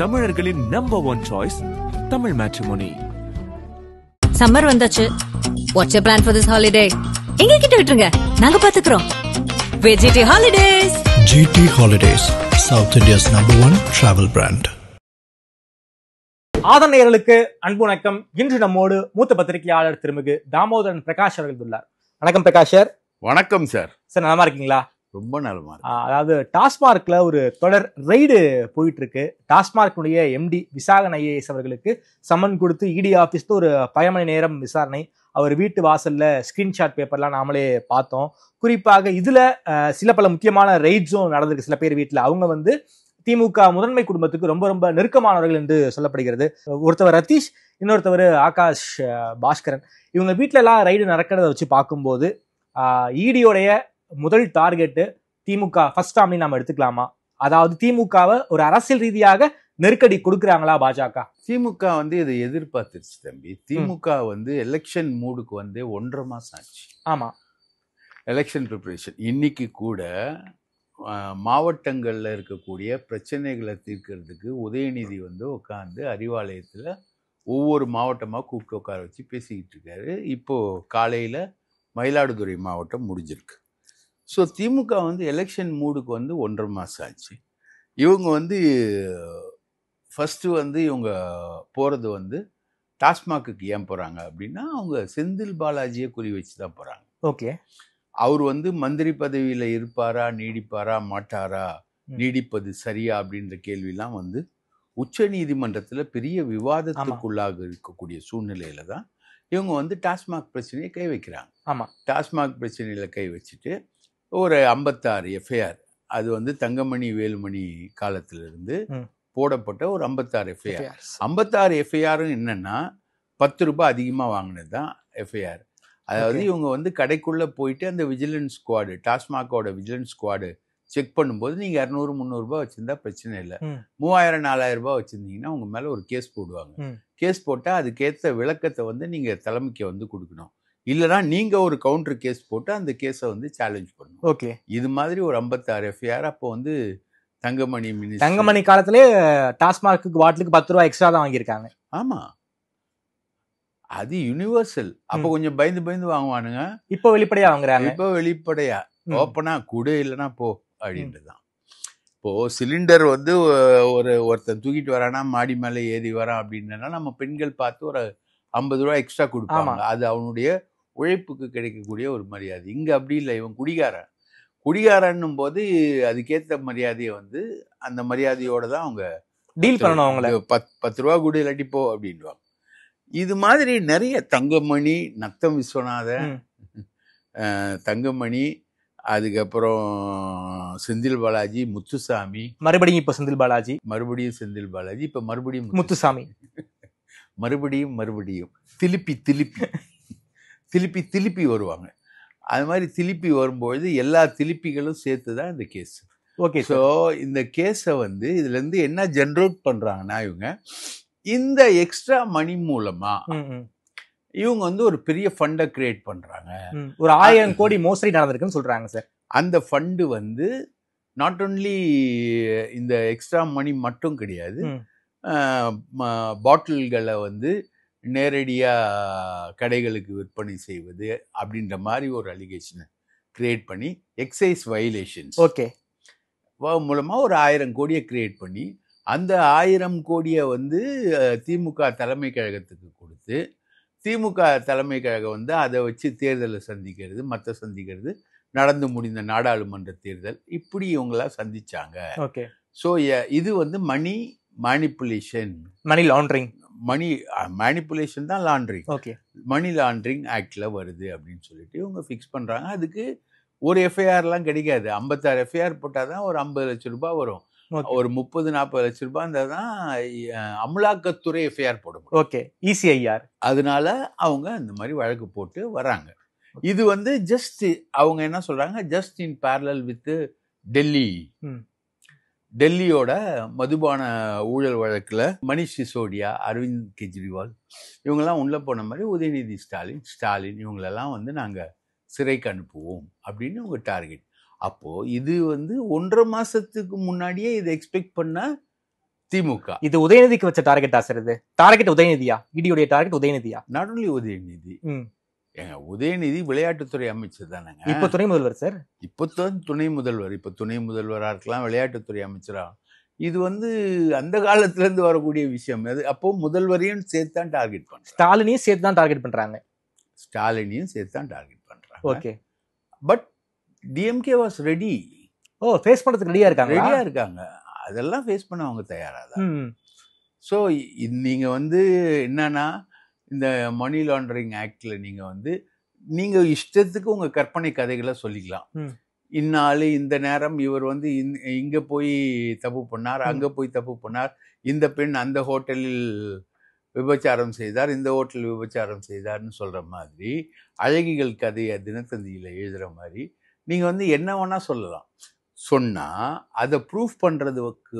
தமிழர்களின் number one choice Tamil matrimony. Summer வந்தாச்சு. What's your plan for this holiday? எங்க கிட்ட விட்டுருங்க, நாங்க பாத்துக்கிறோம். VGT holidays. GT Holidays, South India's #1 travel brand. ஆதரணையர்களுக்கு அன்பு வணக்கம். இன்று நம்மோடு மூத்த பத்திரிகையாளர் திருமிகு தாமோதரன் பிரகாஷ் அவர்கள் உள்ளார். வணக்கம் பிரகாஷ் சார். வணக்கம் சார். சார் நலமா இருக்கீங்களா? ரொம்ப நலமா இருக்கு. அதாவது டாஸ்மார்க்ல ஒரு தொடர் ரெய்டு போயிட்டு இருக்கு. டாஸ்மார்க்குடைய எம்டி விசாகன் IAS அவர்களுக்கு சம்மன் கொடுத்து இடி ஆபீஸ்ல ஒரு 10 மணி நேரம் விசாரணை. அவர் வீட்டு வாசல்ல ஸ்கிரீன்ஷாட் பேப்பர்லாம் நாமளே பார்த்தோம். குறிப்பாக இதுல சில பல முக்கியமான ரெய்ட்ஸும் நடந்திருக்கு. சில பேர் வீட்டுல அவங்க திமுக முதன்மை குடும்பத்துக்கு ரொம்ப ரொம்ப நெருக்கமானவர்கள் என்று சொல்லப்படுகிறது. ஒருத்தவர் ரதீஷ், இன்னொருத்தவர் ஆகாஷ் பாஸ்கரன். இவங்க வீட்டுல எல்லாம் ரைடு நடக்கிறத வச்சு பார்க்கும்போது இடியோடைய முதல் டார்கெட்டு திமுக ஃபர்ஸ்ட் டேர்ம்ல நாம எடுத்துக்கலாமா? அதாவது திமுகவை ஒரு அரசியல் ரீதியாக நெருக்கடி கொடுக்குறாங்களா பாஜக? திமுக இதை எதிர்பார்த்துருச்சு தம்பி. திமுக எலெக்ஷன் மூடுக்கு 1.5 மாசம் ஆச்சு. ஆமா, எலெக்ஷன் ப்ரிப்பரேஷன். இன்னைக்கு கூட மாவட்டங்கள்ல இருக்கக்கூடிய பிரச்சனைகளை தீர்க்கிறதுக்கு உதயநிதி உட்காந்து அறிவாலயத்துல ஒவ்வொரு மாவட்டமா கூப்பிட்டு உட்கார வச்சு பேசிக்கிட்டு இருக்காரு. இப்போ காலையில மயிலாடுதுறை மாவட்டம் முடிஞ்சிருக்கு. ஸோ திமுக எலெக்ஷன் மூடுக்கு 1.5 மாசம் ஆச்சு. இவங்க ஃபர்ஸ்ட் இவங்க போறது டாஸ்மாக்கு ஏன் போறாங்க அப்படின்னா, அவங்க செந்தில் பாலாஜியை குறி வச்சு தான் போறாங்க. ஓகே. அவர் மந்திரி பதவியில இருப்பாரா, நீடிப்பாரா, மாட்டாரா, நீடிப்பது சரியா அப்படின்ற கேள்வியெல்லாம் உச்ச நீதிமன்றத்துல பெரிய விவாதத்துக்குள்ளாக இருக்கக்கூடிய சூழ்நிலையில தான் இவங்க டாஸ்மாக் பிரச்சனையை கை வைக்கிறாங்க. ஆமா, டாஸ்மாக் பிரச்சனையில கை வச்சுட்டு ஒரு 56 FIR, அது தங்கமணி வேலுமணி காலத்திலிருந்து போடப்பட்ட ஒரு 56 FIR. 56 FIRம் என்னன்னா 10 ரூபாய் அதிகமா வாங்கினது தான் FIR. அதாவது இவங்க கடைக்குள்ள போயிட்டு அந்த விஜிலன்ஸ் ஸ்குவாடு, டாஸ்மாகோட விஜிலன்ஸ் ஸ்குவாடு செக் பண்ணும்போது நீங்க 200-300 ரூபாய் வச்சிருந்தா பிரச்சனை இல்லை, 3000-4000 ரூபாய் வச்சிருந்தீங்கன்னா உங்க மேல ஒரு கேஸ் போடுவாங்க. கேஸ் போட்டா அதுக்கேற்ற விளக்கத்தை நீங்க தலைமைக்கு கொடுக்கணும். இல்லைனா நீங்க ஒரு கவுண்டர் கேஸ் போட்டு அந்த கேஸை சேலஞ்ச் பண்ணணும். ஓகே. இது மாதிரி ஒரு 56 FIR அப்போ தங்கமணி காலத்திலே டாஸ்மார்க்கு பாட்டிலுக்கு 10 ரூபாய் எக்ஸ்ட்ரா தான் வாங்கியிருக்காங்க. ஆமா, அது யூனிவர்சல். அப்ப கொஞ்சம் பயந்து வாங்குவானுங்க. இப்போ வெளிப்படையா வாங்குறாங்க. இப்போ வெளிப்படையா ஓப்பனா கூட இல்லைன்னா போ அப்படின்றதுதான். இப்போ சிலிண்டர் ஒருத்தன் தூக்கிட்டு வரானா, மாடி மேல ஏறி வரான் அப்படின்னா நம்ம பெண்கள் பார்த்து ஒரு 50 ரூபாய் எக்ஸ்ட்ரா கொடுப்பாங்க. அது அவனுடைய உழைப்புக்கு கிடைக்கக்கூடிய ஒரு மரியாதை. இங்க அப்படி இல்லை. இவன் குடிகாரன்னும் போது அதுக்கேற்ற மரியாதையை அந்த மரியாதையோட தான் அவங்க டீல் பண்ணணும். அவங்கள 10 ரூபா கூட இல்லாட்டி போ அப்படின்வாங்க. இது மாதிரி நிறைய தங்கமணி, நத்தம் விஸ்வநாதன், தங்கமணி, அதுக்கப்புறம் செந்தில் பாலாஜி, முத்துசாமி, மறுபடியும் இப்போ செந்தில் பாலாஜி, மறுபடியும் செந்தில் பாலாஜி, இப்ப மறுபடியும் முத்துசாமி, மறுபடியும் திருப்பி வருவாங்க. அது மாதிரி திருப்பி வரும்பொழுது எல்லா திருப்பிகளும் சேர்த்துதான் இந்த கேஸ். ஓகே. ஸோ இந்த கேஸை இதுல இருந்து என்ன ஜென்ரேட் பண்றாங்கன்னா, இவங்க இந்த எக்ஸ்ட்ரா மணி மூலமா இவங்க ஒரு பெரிய ஃபண்டை கிரியேட் பண்றாங்க. ஒரு 1000 கோடி மோசடி நடந்திருக்குன்னு சொல்றாங்க சார். அந்த ஃபண்டு நாட் ஒன்லி இந்த எக்ஸ்ட்ரா மணி மட்டும் கிடையாது, பாட்டில்களை நேரடியா கடைகளுக்கு விற்பனை செய்வது அப்படின்ற மாதிரி ஒரு அலிகேஷனை கிரியேட் பண்ணி எக்ஸைஸ் வயலேஷன்ஸ் மூலமா ஒரு 1000 கோடியை கிரியேட் பண்ணி அந்த 1000 கோடியை திமுக தலைமை கழகத்துக்கு கொடுத்து, திமுக தலைமை கழகம் அதை வச்சு தேர்தலை சந்திக்கிறது, நடந்து முடிந்த நாடாளுமன்ற தேர்தல், இப்படி இவங்களாம் சந்திச்சாங்க. ஓகே. ஸோ இது மணி மேனிப்புலேஷன், மணி லாண்டரிங், மணி மேனிப்புலேஷன் தான் லாண்டரிங். ஓகே. மணி லாண்டரிங் ஆக்ட்ல வருது அப்படின்னு சொல்லிட்டு இவங்க ஃபிக்ஸ் பண்றாங்க. அதுக்கு ஒரு FIRலாம் கிடைக்காது. 56 FIR போட்டாதான் ஒரு 50 லட்சம் ரூபாய் வரும். ஒரு 30-40 லட்சம் ரூபாய் இருந்தால் தான் அமலாக்கத்துறை FIR போடும். ஓகே. ECIR. அதனால அவங்க இந்த மாதிரி வழக்கு போட்டு வராங்க. இது ஜஸ்ட் அவங்க என்ன சொல்றாங்க, ஜஸ்ட் இன் பேரலல் வித் டெல்லியோட மதுபான ஊழல் வழக்குல மணிஷ் சிசோடியா, அரவிந்த் கெஜ்ரிவால் இவங்கெல்லாம் உள்ள போன மாதிரி உதயநிதி ஸ்டாலின் இவங்களெல்லாம் நாங்க சிறைக்கு அனுப்புவோம் அப்படின்னு உங்க டார்கெட். அப்போ இது 1.5 மாசத்துக்கு முன்னாடியே இதை எக்ஸ்பெக்ட் பண்ண திமுக. இது உதயநிதிக்கு வச்ச டார்கெட்டா சார்? இது டார்கெட் உதயநிதியா? இடியோடைய டார்கெட் உதயநிதியா? Not only Udhayanidhi. ஏங்க, உதயநிதி விளையாட்டுத்துறை அமைச்சர் தானேங்க. இப்ப துணை முதல்வர் சார். இப்போதான் துணை முதல்வர். இப்ப துணை முதல்வரா இருக்கலாம், விளையாட்டுத்துறை அமைச்சரா. இது அந்த காலத்துல இருந்து வரக்கூடிய விஷயம். அது அப்போ முதல்வரையும் சேர்த்து தான் டார்கெட் பண்றாங்க. ஸ்டாலினையும் சேர்த்து தான் டார்கெட் பண்றாங்க. ஸ்டாலினையும் சேர்த்து தான் டார்கெட் பண்றாங்க. Okay. But DMK was ready. Face பண்றதுக்கு ரெடியா இருக்காங்க. அதெல்லாம் ஃபேஸ் பண்ண அவங்க தயாரா தான். ஸோ நீங்க என்னன்னா, இந்த மணி லாண்டரிங் ஆக்ட்ல நீங்க இஷ்டத்துக்கு உங்க கற்பனை கதைகளை சொல்லிக்கலாம். இந்நாள் இந்த நேரம் இவர் இங்க போய் தப்பு பண்ணார், அங்க போய் தப்பு பண்ணார், இந்த பெண் அந்த ஹோட்டலில் விபச்சாரம் செய்தார், இந்த ஹோட்டல் விபச்சாரம் செய்தார்னு சொல்ற மாதிரி, அழகிகள் கதையை தினத்தந்தியில எழுதுற மாதிரி நீங்க என்ன வேணா சொல்லலாம். சொன்னா அதை ப்ரூஃப் பண்றதுக்கு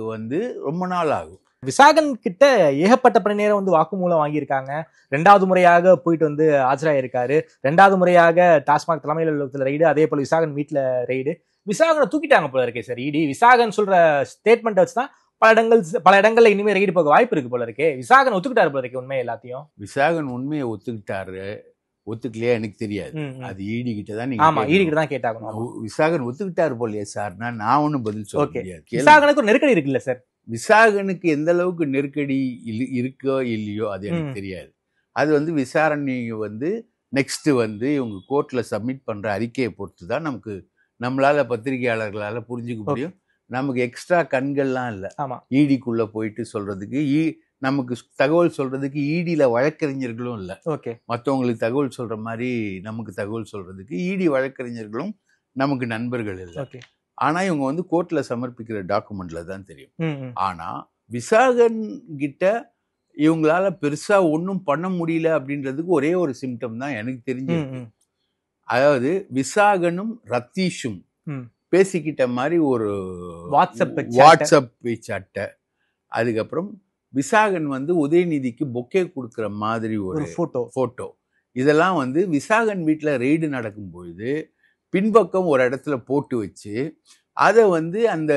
ரொம்ப நாள் ஆகும். விசாகன் கிட்ட ஏகப்பட்ட பணி நேரம் வாக்குமூலம் வாங்கியிருக்காங்க. 2வது முறையாக போயிட்டு ஆஜராயிருக்காரு. 2வது முறையாக டாஸ்மாக் தலைமை அலுவலகத்துல ரெய்டு, அதே போல விசாகன் வீட்டுல ரெய்டு. விசாகனை தூக்கிட்டாங்க போல இருக்கே சார் இடி. விசாகன் சொல்ற ஸ்டேட்மெண்ட் வச்சுதான் பல இடங்கள்ல இனிமே ரெய்டு போக வாய்ப்பு இருக்கு போல இருக்கே. விசாகன் ஒத்துக்கிட்டாரு போல இருக்கே உண்மையை எல்லாத்தையும். விசாகன் உண்மையை ஒத்துக்கிட்டாரு, ஒத்துக்கலையா எனக்கு தெரியாது. அது ஈடி கிட்ட தான் ஈடி கிட்ட தான் கேட்டாங்க. விசாகன் ஒத்துக்கிட்டாரு போலயே சார்னா நான் ஒன்னும் பதில் சொல்ல முடியாது. விசாகனுக்கு ஒரு நெருக்கடி இருக்குல்ல சார்? விசாகனுக்கு எந்த அளவுக்கு நெருக்கடி இருக்கோ இல்லையோ அது எனக்கு தெரியாது. அது விசாரணை நெக்ஸ்ட் இவங்க கோர்ட்ல சப்மிட் பண்ற அறிக்கையை பொறுத்து தான் நம்மளால பத்திரிகையாளர்களால புரிஞ்சுக்க முடியும். நமக்கு எக்ஸ்ட்ரா கண்கள்லாம் இல்ல ஈடிக்குள்ள போயிட்டு சொல்றதுக்கு. நமக்கு தகவல் சொல்றதுக்கு ஈடியில வழக்கறிஞர்களும் இல்ல. மற்றவங்களுக்கு தகவல் சொல்ற மாதிரி நமக்கு தகவல் சொல்றதுக்கு ஈடி வழக்கறிஞர்களும் நமக்கு நண்பர்கள் இல்லை. ஆனா இவங்க கோர்ட்ல சமர்ப்பிக்கிற டாக்குமெண்ட்ல தான் தெரியும். ஆனா விசாகன் கிட்ட இவங்களால பெருசா ஒன்னும் பண்ண முடியல அப்படின்றதுக்கு ஒரே ஒரு சிம்டம் தான் எனக்கு தெரிஞ்சு. அதாவது விசாகனும் ரத்தீஷும் பேசிக்கிட்ட மாதிரி ஒரு வாட்ஸ்அப் பேச்சாட்ட, அதுக்கப்புறம் விசாகன் உதயநிதிக்கு பொக்கே கொடுக்குற மாதிரி ஒரு போட்டோ, இதெல்லாம் விசாகன் வீட்டுல ரெய்டு நடக்கும் பொழுது பின்பக்கம் ஒரு இடத்துல போட்டு வச்சு அதை அந்த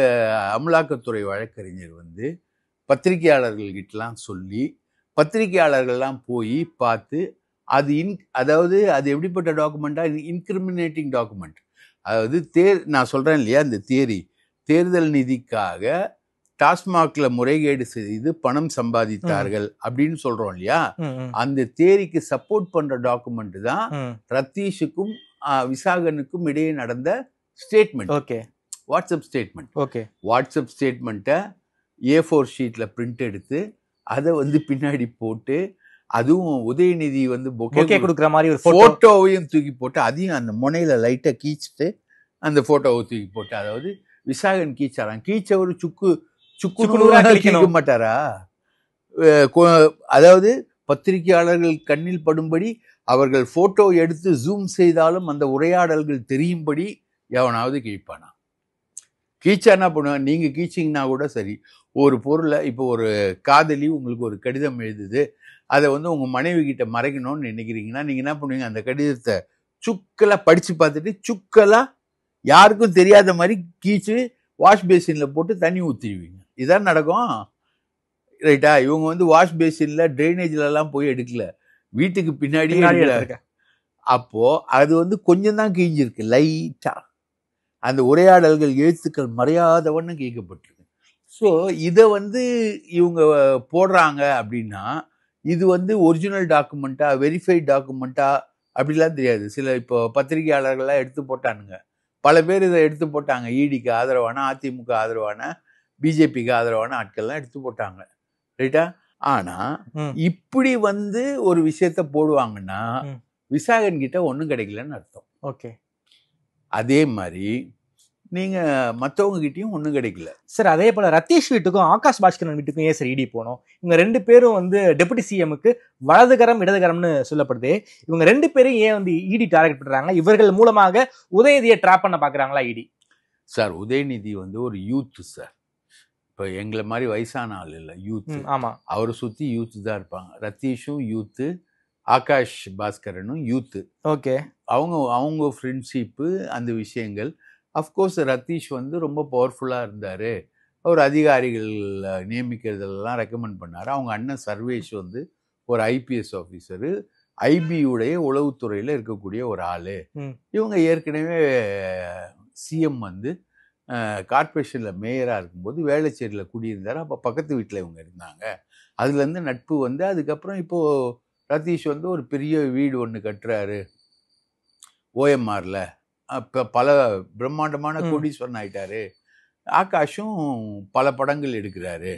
அமலாக்கத்துறை வழக்கறிஞர் பத்திரிகையாளர்கள்கிட்டலாம் சொல்லி, பத்திரிகையாளர்கள்லாம் போய் பார்த்து அதாவது அது எப்படிப்பட்ட டாக்குமெண்டா, இன்கிரிமினேட்டிங் டாக்குமெண்ட். அதாவது நான் சொல்றேன் இல்லையா, இந்த தேர்தல் நிதிக்காக டாஸ்மாக்ல முறைகேடு செய்து பணம் சம்பாதித்தார்கள் அப்படின்னு சொல்றோம் இல்லையா, அந்த தேரிக்கு சப்போர்ட் பண்ற டாக்குமெண்ட் தான் ரத்தீஷுக்கும் விசாகனுக்கும் இடையே நடந்த ஸ்டேட்மெண்ட். WhatsApp statement. வாட்ஸ்அப் ஸ்டேட்மெண்ட்டை A4 ஷீட்ல பிரிண்ட் எடுத்து அதை பின்னாடி போட்டு, அதுவும் உதயநிதி பொக்கே கொடுக்குற மாதிரி ஒரு போட்டோவையும் தூக்கி போட்டு, அதையும் அந்த முனையில லைட்டா கீச்சிட்டு அந்த போட்டோவை தூக்கி போட்டு, அதாவது விசாகன் கீச்சாராம். கீச்சவர் சுக்கு கிழிக்க மாட்டாரா? அதாவது பத்திரிகையாளர்கள் கண்ணில் படும்படி அவர்கள் போட்டோ எடுத்து ஜூம் செய்தாலும் அந்த உரையாடல்கள் தெரியும்படி எவனாவது கிழிப்பானா? கீச்சா என்ன பண்ணுவாங்க? நீங்க கீச்சிங்கன்னா கூட சரி, ஒரு பொருளை இப்போ ஒரு காதலி உங்களுக்கு ஒரு கடிதம் எழுதுது, அதை உங்க மனைவி கிட்ட மறைக்கணும்னு நினைக்கிறீங்கன்னா நீங்க என்ன பண்ணுவீங்க? அந்த கடிதத்தை சுக்கலா படிச்சு பார்த்துட்டு சுக்கலா யாருக்கும் தெரியாத மாதிரி கீச்சு வாஷ் பேசின்ல போட்டு தண்ணி ஊற்றிடுவீங்க. இதான் நடக்கும், ரைட்டா? இவங்க வாஷ் பேசின்ல ட்ரைனேஜ்ல எல்லாம் போய் எடுக்கல, வீட்டுக்கு பின்னாடி எடுக்கல. அப்போ அது கொஞ்சம் தான் கீஞ்சிருக்கு, லைட்டா. அந்த உரையாடல்கள் எழுத்துக்கள் மறையாதவன்னு கேட்கப்பட்டிருக்கு. ஸோ இதை இவங்க போடுறாங்க அப்படின்னா இது ஒரிஜினல் டாக்குமெண்ட்டா, வெரிஃபைட் டாக்குமெண்ட்டா அப்படிலாம் தெரியாது. சில இப்போ பத்திரிகையாளர்கள்லாம் எடுத்து போட்டானுங்க, பல பேர் இதை எடுத்து போட்டாங்க. ஈடிக்கு ஆதரவான, அதிமுக ஆதரவான, பிஜேபிக்கு ஆதரவான ஆட்கள்லாம் எடுத்து போட்டாங்க, ரைட்டா? ஆனா இப்படி ஒரு விஷயத்த போடுவாங்கன்னா விசாகன் கிட்ட ஒன்றும் கிடைக்கலன்னு அர்த்தம். அதே மாதிரி நீங்க மற்றவங்க கிட்டயும் ஒன்றும் கிடைக்கல சார். அதே போல ரத்தீஷ் வீட்டுக்கும் ஆகாஷ் பாஸ்கரன் வீட்டுக்கும் ஏன் சார் இடி போனோம்? இவங்க 2 பேரும் டெபுட்டி சிஎம்க்கு வலதுகரம் இடதுகரம்னு சொல்லப்படுது. இவங்க 2 பேரும் ஏன் இடி டார்கெட் பண்றாங்க? இவர்கள் மூலமாக உதயநிதியை ட்ராப் பண்ண பாக்குறாங்களா இடி? சார், உதயநிதி ஒரு யூத் சார். இப்போ எங்களை மாதிரி வயசான ஆள் இல்லை, யூத். ஆமா, அவரை சுத்தி யூத் தான் இருப்பாங்க. ரத்தீஷும் யூத்து, ஆகாஷ் பாஸ்கரனும் யூத்து. அவங்க ஃப்ரெண்ட்ஷிப்பு, அந்த விஷயங்கள். அஃப்கோர்ஸ் ரத்தீஷ் ரொம்ப பவர்ஃபுல்லா இருந்தாரு, ஒரு அதிகாரிகள் நியமிக்கிறதெல்லாம் ரெக்கமெண்ட் பண்ணார். அவங்க அண்ணன் சர்வேஷ் வந்து ஒரு ஐபிஎஸ் ஆஃபீஸரு, ஐபியுடைய உளவுத்துறையில் இருக்கக்கூடிய ஒரு ஆள். இவங்க ஏற்கனவே சிஎம் வந்து கார்பரேஷனில் மேயராக இருக்கும்போது வேளச்சேரியில் குடியிருந்தார். அப்போ பக்கத்து வீட்டில் இவங்க இருந்தாங்க. அதுலேருந்து நட்பு வந்து அதுக்கப்புறம் இப்போது ரதீஷ் வந்து ஒரு பெரிய வீடு ஒன்று கட்டுறாரு ஓஎம்ஆரில். இப்போ பல பிரம்மாண்டமான கோடீஸ்வரன் ஆயிட்டாரு. ஆகாஷும் பல படங்கள் எடுக்கிறாரு.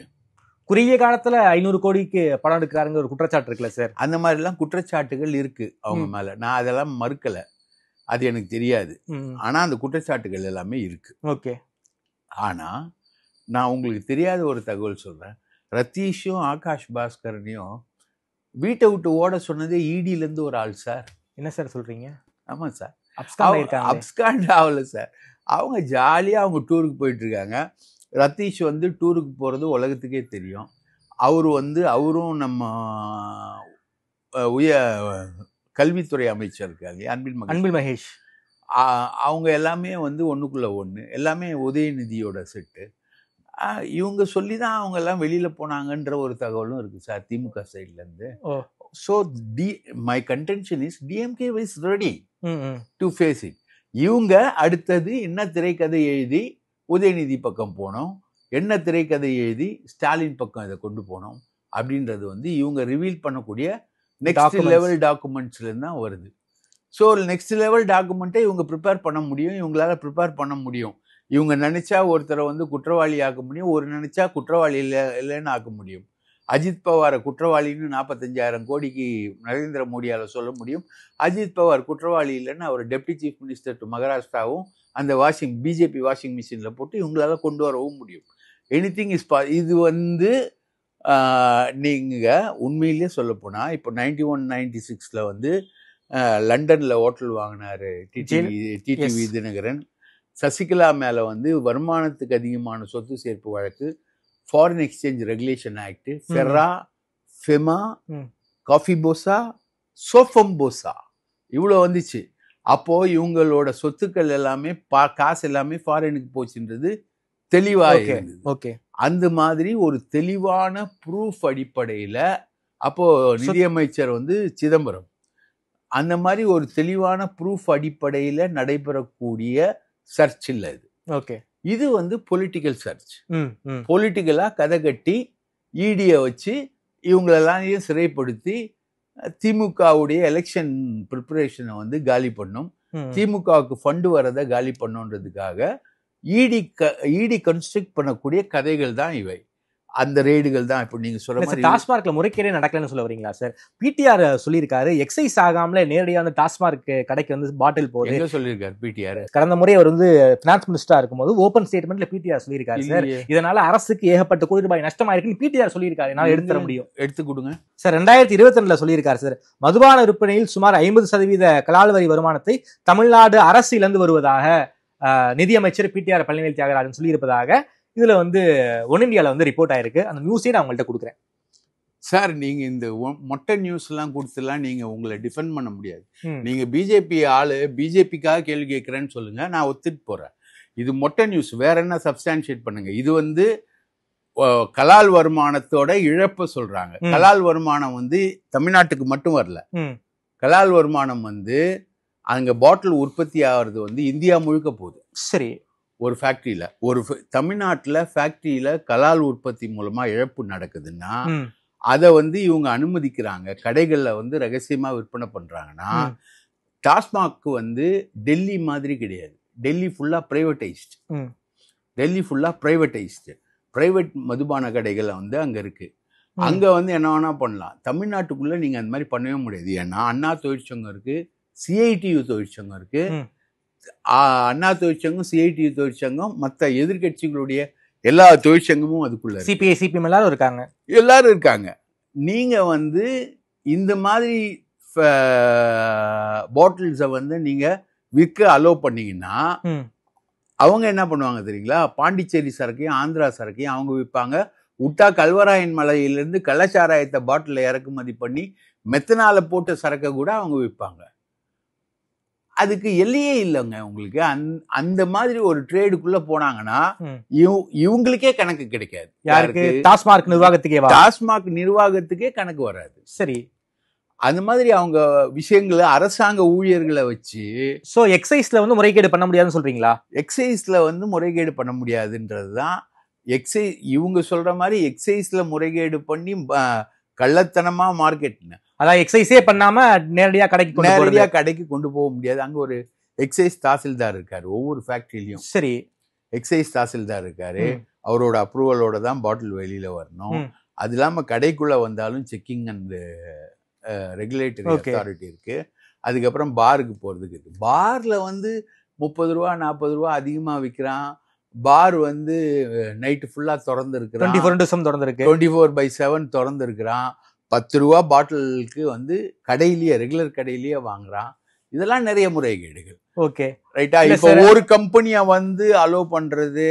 குறுகிய காலத்துல 500 கோடிக்கு படம் எடுக்கிறாருங்க ஒரு குற்றச்சாட்டு இருக்குல்ல சார்? அந்த மாதிரிலாம் குற்றச்சாட்டுகள் இருக்கு அவங்க மேல. நான் அதெல்லாம் மறுக்கல, அது எனக்கு தெரியாது. ஆனா அந்த குற்றச்சாட்டுகள் எல்லாமே இருக்கு. ஓகே. ஆனா நான் உங்களுக்கு தெரியாத ஒரு தகவல் சொல்றேன். ரதீஷும் ஆகாஷ் பாஸ்கரனையும் வீட்டை விட்டு ஓட சொன்னதே இடில இருந்து ஒரு ஆள் சார். என்ன சார் சொல்றீங்க? ஆமா சார், அப்ஸ்காண்ட் ஆகல சார். அவங்க ஜாலியா அவங்க டூருக்கு போயிட்டு இருக்காங்க. ரதீஷ் வந்து டூருக்கு போகிறது உலகத்துக்கே தெரியும். அவரும் நம்ம கல்வித்துறை அமைச்சர் இருக்காங்க அன்பில் மகேஷ். அவங்க எல்லாமே வந்து ஒன்றுக்குள்ள ஒன்று, எல்லாமே உதயநிதியோட செட்டு. இவங்க சொல்லி தான் அவங்க எல்லாம் வெளியில் போனாங்கன்ற ஒரு தகவலும் இருக்குது சார் திமுக சைட்லேருந்து. So my contention is DMK is ready to face it. இவங்க அடுத்தது என்ன திரைக்கதை எழுதி உதயநிதி பக்கம் போனோம், என்ன திரைக்கதை எழுதி ஸ்டாலின் பக்கம் இதை கொண்டு போனோம் அப்படின்றது வந்து இவங்க ரிவீல் பண்ணக்கூடிய நெக்ஸ்ட் லெவல் டாக்குமெண்ட்ஸ்லேருந்து தான் வருது. ஸோ நெக்ஸ்ட் லெவல் டாக்குமெண்ட்டை இவங்க ப்ரிப்பேர் பண்ண முடியும், இவங்களால ப்ரிப்பேர் பண்ண முடியும். இவங்க நினைச்சா ஒருத்தரை வந்து குற்றவாளி ஆக்க முடியும், ஒரு நினைச்சா குற்றவாளி இல்லைன்னு ஆக்க முடியும். அஜித் பவாரை குற்றவாளின்னு 45,000 கோடிக்கு நரேந்திர மோடியால் சொல்ல முடியும். அஜித் பவார் குற்றவாளி இல்லைன்னு அவர் டெப்டி சீஃப் மினிஸ்டர் டு மகாராஷ்டிராவும் அந்த பிஜேபி வாஷிங் மிஷினில் போட்டு இவங்களால கொண்டு வரவும் முடியும். எனிதிங் இஸ் இது வந்து நீங்கள் உண்மையிலேயே சொல்லப்போனால் இப்போ 91-96 வந்து லண்டனில் ஹோட்டல் வாங்கினார் டிடிவி தினகரன். சசிகலா மேலே வந்து வருமானத்துக்கு அதிகமான சொத்து சேர்ப்பு வழக்கு, foreign exchange regulation act, ஃபெரா, FEMA, coffee போசா, சோஃபம் போசா இவ்வளோ வந்துச்சு. அப்போது இவங்களோட சொத்துக்கள் எல்லாமே காசு எல்லாமே ஃபாரினுக்கு போச்சுன்றது தெளிவாக இருந்தது. ஓகே. அந்த மாதிரி ஒரு தெளிவான ப்ரூஃப் அடிப்படையில் அப்போது நிதியமைச்சர் வந்து சிதம்பரம், அந்த மாதிரி ஒரு தெளிவான ப்ரூஃப் அடிப்படையில் நடைபெறக்கூடிய சர்ச் இல்லை இது. ஓகே. இது வந்து பொலிட்டிக்கல் சர்ச். பொலிட்டிக்கலாக கதை கட்டி இடியை வச்சு இவங்களெல்லாம் சிறைப்படுத்தி திமுகவுடைய எலெக்ஷன் ப்ரிப்பரேஷனை வந்து காலி பண்ணும், திமுகவுக்கு ஃபண்டு வரதை காலி பண்ணுன்றதுக்காக இடி கன்ஸ்ட்ரக்ட் பண்ணக்கூடிய கதைகள் தான் இவை. அந்த ரெய்டுகள் தான் இப்போ நீங்க சொல்ற மாதிரி டாஸ்மார்க்ல முறைகேடே நடக்கலன்னு சொல்ல வரீங்களா சார்? பிடிஆர் சொல்லியிருக்காரு எக்ஸைஸ் ஆகாமல நேரடியான டாஸ்மார்க் கடைக்கு வந்து பாட்டில் போகுது. எங்க சொல்லியிருக்காரு பிடிஆர்? கடந்த முறை அவர் வந்து பினான்ஸ் மினிஸ்டரா இருக்கும்போது ஓபன் ஸ்டேட்மெண்ட்ல பிடிஆர் சொல்லியிருக்காரு சார், இதனால அரசுக்கு ஏகப்பட்ட கோடி ரூபாய் நஷ்டமாயிருக்குன்னு பிடிஆர் சொல்லியிருக்காரு. என்னால எடுத்து தர முடியும், எடுத்து கொடுங்க சார். 2022 சொல்லியிருக்காரு சார், மதுபான விற்பனையில் சுமார் 50% கலால் வரி வருமானத்தை தமிழ்நாடு அரசு இழந்து வருவதாக நிதியமைச்சர் பிடிஆர் பழனிவேல் தியாகராஜன் சொல்லியிருப்பதாக இதுல வந்து ஒன் இந்தியால வந்து ரிப்போர்ட் ஆயிருக்கு. அந்த நியூஸே நான் உங்கள்கிட்ட கொடுக்குறேன் சார். நீங்க இந்த மொட்டை நியூஸ் எல்லாம் கொடுத்துலாம் நீங்க உங்களை டிஃபெண்ட் பண்ண முடியாது. நீங்க பிஜேபி ஆளு, பிஜேபிக்காக கேள்வி கேட்கிறேன்னு சொல்லுங்க, நான் ஒத்துட்டு போறேன். இது மொட்டை நியூஸ், வேற என்ன சப்ஸ்டான்ஷியேட் பண்ணுங்க. இது வந்து கலால் வருமானத்தோட இழப்பு சொல்றாங்க. கலால் வருமானம் வந்து தமிழ்நாட்டுக்கு மட்டும் வரல. கலால் வருமானம் வந்து அங்க பாட்டில் உற்பத்தி ஆகிறது வந்து இந்தியா முழுக்க போகுது. சரி, ஒரு ஃபேக்டரியில தமிழ்நாட்டில் ஃபேக்டரியில கலால் உற்பத்தி மூலமா இழப்பு நடக்குதுன்னா அதை வந்து இவங்க அனுமதிக்கிறாங்க, கடைகள்ல வந்து ரகசியமா விற்பனை பண்றாங்கன்னா, டாஸ்மாக் வந்து டெல்லி மாதிரி கிடையாது. டெல்லி ஃபுல்லா பிரைவேட்டைஸ்டு. டெல்லி ஃபுல்லா பிரைவேட்டைஸ்டு. பிரைவேட் மதுபான கடைகள் வந்து அங்க இருக்கு. அங்க வந்து என்ன வேணா பண்ணலாம். தமிழ்நாட்டுக்குள்ள நீங்க அந்த மாதிரி பண்ணவே முடியாது. ஏன்னா அண்ணா தொழிற்சங்கம் இருக்கு, சிஐடியு தொழிற்சங்கம் இருக்கு. அண்ணா தொழிற்சங்கம், சிஐடியு தொழிற்சங்கம், மற்ற எதிர்கட்சிகளுடைய எல்லா தொழிற்சங்கமும் அதுக்குள்ள சிபிஐ சிபிஎம் எல்லாரும் இருக்காங்க. நீங்க வந்து இந்த மாதிரி பாட்டில்ஸை வந்து நீங்க விற்க அலோவ் பண்ணீங்கன்னா அவங்க என்ன பண்ணுவாங்க தெரியுங்களா? பாண்டிச்சேரி சரக்கையும் ஆந்திரா சரக்கையும் அவங்க விற்பாங்க. விட்டா கல்வராயன் மலையிலிருந்து கள்ளச்சாராயத்தை பாட்டில இறக்குமதி பண்ணி மெத்தனால போட்ட சரக்கை கூட அவங்க விற்பாங்க. அதுக்கு எல்லையே இல்லைங்க உங்களுக்கு. அந்த மாதிரி ஒரு ட்ரேடுக்குள்ள போனாங்கன்னா இவங்களுக்கே கணக்கு கிடைக்காது. யாருக்கு? டாஸ்மாக் நிர்வாகத்துக்கே. டாஸ்மாக் நிர்வாகத்துக்கே கணக்கு வராது. சரி, அந்த மாதிரி அவங்க விஷயங்களை அரசாங்க ஊழியர்களை வச்சு. சோ எக்ஸைஸ்ல வந்து முறைகேடு பண்ண முடியாதுன்னு சொல்றீங்களா? எக்ஸைஸ்ல வந்து முறைகேடு பண்ண முடியாதுன்றதுதான். இவங்க சொல்ற மாதிரி எக்ஸைஸ்ல முறைகேடு பண்ணி கள்ளத்தனமா மார்க்கெட், அதான் எக்ஸைஸே பண்ணாம நேரடியா கடைக்கு கொண்டு போக முடியாது. அங்க ஒரு எக்ஸைஸ் தாசில்தார் இருக்காரு ஒவ்வொரு ஃபேக்டரியிலயும். சரி, எக்ஸைஸ் தாசில்தார் இருக்காரு. அவரோட அப்ரூவலோட தான் பாட்டில் வெளியில வரணும். அது இல்லாம கடைக்குள்ள வந்தாலும் செக்கிங் அண்ட் ரெகுலேட்டரி அத்தாரிட்டி இருக்கு. அதுக்கப்புறம் பாருக்கு போறதுக்கு இருக்கு. பார்ல வந்து 30 ரூபா 40 ரூபா அதிகமா விற்கிறான். பார் வந்து நைட்டு ஃபுல்லா திறந்து இருக்கிறான். 24/7 திறந்து இருக்கிறான். 10 ரூபா பாட்டிலுக்கு வந்து கடையிலேயே ரெகுலர் கடையிலேயே வாங்குறான். இதெல்லாம் நிறைய முறைகேடுகள். ஓகே, ரைட்டா? இப்போ ஒரு கம்பெனியை வந்து அலோ பண்றது,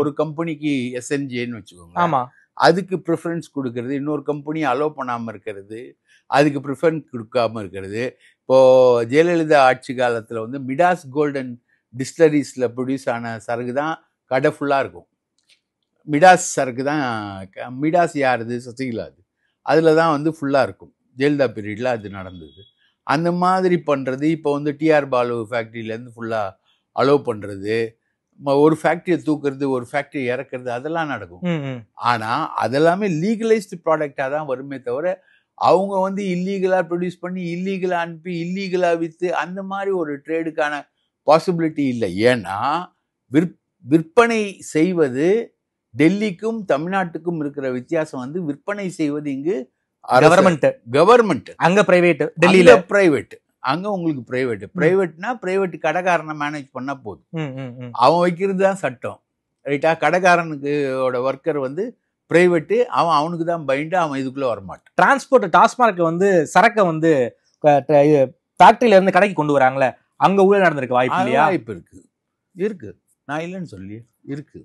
ஒரு கம்பெனிக்கு எஸ்என்ஜேன்னு வச்சுக்கோங்க. ஆமா, அதுக்கு ப்ரிஃபரன்ஸ் கொடுக்கறது, இன்னொரு கம்பெனியை அலோ பண்ணாம இருக்கிறது, அதுக்கு ப்ரிஃபரன்ஸ் கொடுக்காம இருக்கிறது. இப்போ ஜெயலலிதா ஆட்சி காலத்துல வந்து மிடாஸ் கோல்டன் டிஸ்டலரிஸ்ல ப்ரொடியூஸ் ஆன சரக்கு தான் கடை ஃபுல்லா இருக்கும். மிடாஸ் சரக்கு தான். மிடாஸ் யாருது? சசிகலா. அதுல தான் வந்து ஃபுல்லா இருக்கும். ஜெயலலிதா பீரியட்ல அது நடந்தது. அந்த மாதிரி பண்றது. இப்போ வந்து டிஆர் பாலு ஃபேக்டரியிலேருந்து ஃபுல்லா அலோவ் பண்றது, ஒரு ஃபேக்டரியை தூக்குறது, ஒரு ஃபேக்டரி இறக்குறது, அதெல்லாம் நடக்கும். ஆனா அதெல்லாமே லீகலைஸ்டு ப்ராடக்டா தான் வருமே தவிர அவங்க வந்து இல்லீகலா ப்ரொடியூஸ் பண்ணி இல்லீகலா அனுப்பி இல்லீகலா வித்து அந்த மாதிரி ஒரு ட்ரேடுக்கான பாசிபிலிட்டி இல்லை. ஏன்னா விற்பனை செய்வது டெல்லிக்கும் தமிழ்நாட்டுக்கும் இருக்கிற வித்தியாசம் வந்து விற்பனை செய்வது இங்கு கவர்மெண்ட், அங்க பிரைவேட். டெல்லியில பிரைவேட், அங்க உங்களுக்கு பிரைவேட்னா பிரைவேட் கடைக்காரனை மேனேஜ் பண்ணா போதும். அவன் வைக்கிறது தான் சட்டம். ரைட்டா? கடைக்காரனுக்கு ஒர்க்கர் வந்து பிரைவேட், அவனுக்கு தான் பைண்ட். அவன் இதுக்குள்ள வரமாட்டான். டிரான்ஸ்போர்ட் டாஸ்மார்க் வந்து சரக்கை வந்து ஃபேக்டரியில இருந்து கடைக்கு கொண்டு வராங்களே, அங்க ஊழல் நடந்திருக்கு வாய்ப்பு இல்லையா? வாய்ப்பு இருக்கு. நான் இல்லைன்னு சொல்லி இருக்கு.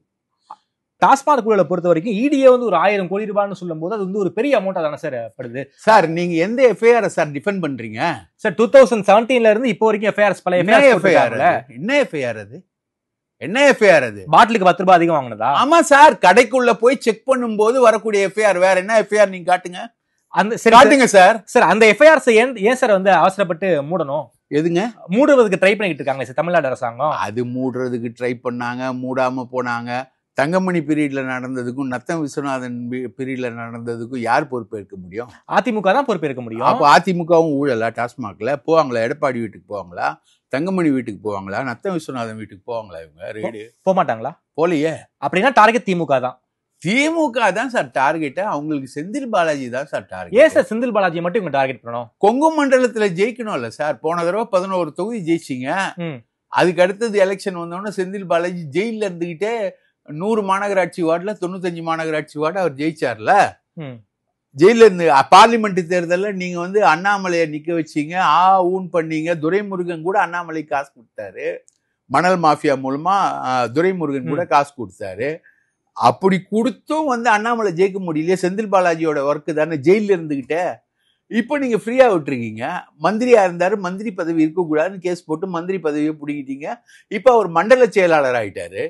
டாஸ்மாக் ஊழலை பொறுத்த வரைக்கும் இடிஏ வந்து ஒரு 1000 கோடி ரூபாய்னு சொல்லும் போது அது வந்து ஒரு பெரிய அமௌண்ட் தானே சார் படுது. சார் நீங்க எந்த எஃப்ஐஆர் சார் டிஃபெண்ட் பண்றீங்க? சார் 2017ல இருந்து இப்போ வரைக்கும் எஃப்ஐஆர்ஸ் பல எஃப்ஐஆர். என்ன எஃப்ஐஆர் அது? பாட்டிலுக்கு 10 ரூபாய் அதிகம் வாங்கினதா? ஆமா சார், கடைக்குள்ள போய் செக் பண்ணும் போது வரக்கூடிய எஃப்ஐஆர். வேற என்ன எஃப்ஐஆர் நீங்க காட்டுங்க. அந்த காட்டுங்க சார். சார் அந்த எஃப்ஐஆர்ஸ் ஏன் சார் வந்து அவசரப்பட்டு மூடணும்? எதுங்க மூடுறதுக்கு ட்ரை பண்ணிட்டு இருக்காங்க சார் தமிழ்நாடு அரசாங்கம். அது மூடுறதுக்கு ட்ரை பண்ணாங்க, மூடாம போனாங்க. தங்கமணி பீரியட்ல நடந்ததுக்கும் நத்தம் விஸ்வநாதன் பீரியட்ல நடந்ததுக்கும் யார் பொறுப்பேற்க முடியும்? அதிமுக தான் பொறுப்பேற்க முடியும். அப்போ அதிமுகவும் ஊழலா? டாஸ்மாக்ல போவாங்களா? எடப்பாடி வீட்டுக்கு போவாங்களா? தங்கமணி வீட்டுக்கு போவாங்களா? நத்தம் விஸ்வநாதன் வீட்டுக்கு போவாங்களா? இவங்க ரெய்டு போக மாட்டாங்களா? போலையே. அப்படின்னா டார்கெட் திமுக தான். திமுக தான் சார் டார்கெட். அவங்களுக்கு செந்தில் பாலாஜி தான் சார் டார்கெட். ஏன் சார் செந்தில் பாலாஜி மட்டும் இவங்க டார்கெட் பண்ணணும்? கொங்கு மண்டலத்துல ஜெயிக்கணும்ல சார். போன தடவை 11 தொகுதி ஜெயிச்சிங்க. அதுக்கு அடுத்தது எலெக்ஷன் வந்தோடனே செந்தில் பாலாஜி ஜெயில இருந்துகிட்டே 100 மாநகராட்சி வார்டுல 95 மாநகராட்சி வார்டு அவர் ஜெயிச்சார்ல. ஜெயில இருந்து பார்லிமெண்ட் தேர்தல்ல நீங்க வந்து அண்ணாமலையை நிக்க வச்சீங்க, ஊன் பண்ணீங்க. துரைமுருகன் கூட அண்ணாமலை காசு கொடுத்தாரு. மணல் மாஃபியா மூலமா துரைமுருகன் கூட காசு கொடுத்தாரு. அப்படி கொடுத்தும் வந்து அண்ணாமலை ஜெயிக்க முடியலையே. செந்தில் பாலாஜியோட ஒர்க்கு தானே ஜெயில இருந்துகிட்டே. இப்போ நீங்க ஃப்ரீயா விட்டுருக்கீங்க. மந்திரியா இருந்தாரு, மந்திரி பதவி இருக்கக்கூடாதுன்னு கேஸ் போட்டு மந்திரி பதவியை பிடிக்கிட்டீங்க. இப்ப அவர் மண்டல செயலாளர் ஆயிட்டாரு.